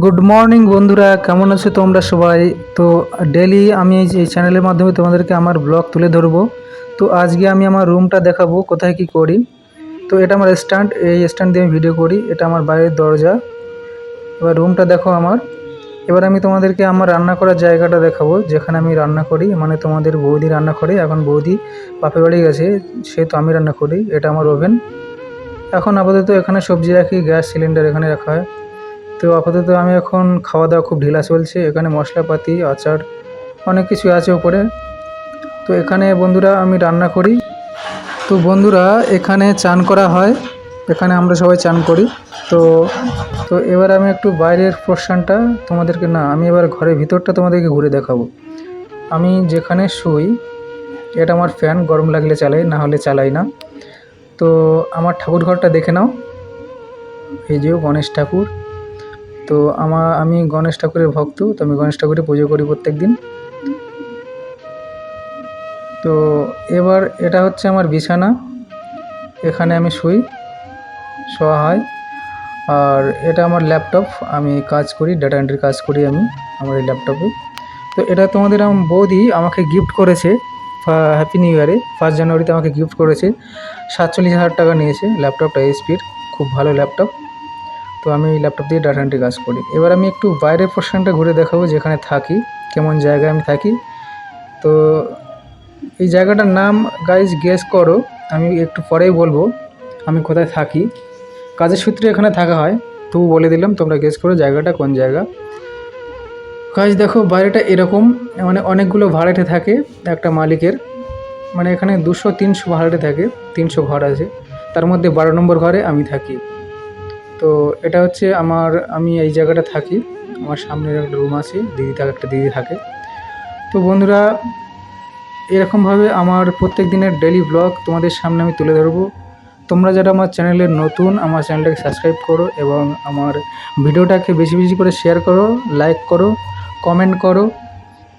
Good morning বন্ধুরা, কেমন আছো তোমরা সবাই? তো ডেলি আমি এই চ্যানেলের মাধ্যমে তোমাদেরকে আমার ব্লগ তুলে ধরবো। তো আজকে আমি আমার রুমটা দেখাবো কোথায় কি করি। তো এটা আমার স্ট্যান্ড, এই স্ট্যান্ড দিয়ে আমি ভিডিও করি। এটা আমার বাইরের দরজা। এবার রুমটা দেখো আমার। এবার আমি তোমাদেরকে আমার রান্না করার জায়গাটা দেখাবো, যেখানে আমি রান্না করি। মানে তোমাদের বৌদি রান্না করে, এখন বৌদি বাপের বাড়ি গেছে, সেহেতু আমি রান্না করি। এটা আমার ওভেন। এখন আপাতত এখানে সবজি রাখি, গ্যাস সিলিন্ডার এখানে রাখা হয়। তো আপাতত আমি এখন খাওয়া দাওয়া খুব ঢিলা চলছে। এখানে মশলাপাতি, আচার অনেক কিছু আছে ওপরে। তো এখানে বন্ধুরা আমি রান্না করি। তো বন্ধুরা এখানে চান করা হয়, এখানে আমরা সবাই চান করি। তো তো এবার আমি একটু বাইরের পোর্শনটা তোমাদেরকে, না আমি এবার ঘরের ভিতরটা তোমাদেরকে ঘুরে দেখাবো। আমি যেখানে শুই, এটা আমার ফ্যান, গরম লাগলে চালাই, না হলে চালাই না। তো আমার ঠাকুর ঘরটা দেখে নাও। এই যে গণেশ ঠাকুর। তো আমি গণেশ ঠাকুরের ভক্ত, তো আমি গণেশ ঠাকুরের পুজো করি প্রত্যেক দিন। তো এবার এটা হচ্ছে আমার বিছানা, এখানে আমি শুই, শোয়া হয়। আর এটা আমার ল্যাপটপ, আমি কাজ করি, ডাটা এন্ট্রির কাজ করি আমি আমার এই ল্যাপটপে। তো এটা তোমাদের আমার বৌদি আমাকে গিফট করেছে হ্যাপি নিউ ইয়ারে, 1 জানুয়ারিতে আমাকে গিফট করেছে। 47,000 টাকা নিয়েছে ল্যাপটপটা, এইচপির, খুব ভালো ল্যাপটপ। তো আমি এই ল্যাপটপ দিয়ে ডাটা এন্ট্রি কাজ করি। এবার আমি একটু বাইরের পোর্শনটা ঘুরে দেখাবো, যেখানে থাকি, কেমন জায়গায় আমি থাকি। তো এই জায়গাটার নাম গাইজ গেস করো, আমি একটু পরেই বলবো আমি কোথায় থাকি। কাজের সূত্রে এখানে থাকা হয়, তবু বলে দিলাম, তোমরা গেস করো জায়গাটা কোন জায়গা। কাজ দেখো বাইরেটা এরকম, মানে অনেকগুলো ভাড়াটে থাকে একটা মালিকের। মানে এখানে 200-300 ভাড়াটে থাকে, 300 ঘর আছে, তার মধ্যে 12 নম্বর ঘরে আমি থাকি। তো এটা হচ্ছে আমি এই জায়গাটা থাকি। আমার সামনের একটা রুম আছে, একটা দিদি থাকে। তো বন্ধুরা এরকমভাবে আমার প্রত্যেক দিনের ডেইলি ব্লগ তোমাদের সামনে আমি তুলে ধরবো। তোমরা যারা আমার চ্যানেলের নতুন, আমার চ্যানেলটাকে সাবস্ক্রাইব করো এবং আমার ভিডিওটাকে বেশি বেশি করে শেয়ার করো, লাইক করো, কমেন্ট করো।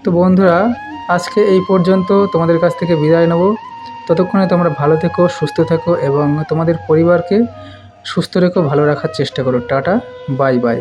তো বন্ধুরা আজকে এই পর্যন্ত, তোমাদের কাছ থেকে বিদায় নেব। ততক্ষণে তোমরা ভালো থেকো, সুস্থ থেকো এবং তোমাদের পরিবারকে সুস্থ রেখো, ভালো রাখার চেষ্টা করো। Tata, bye bye.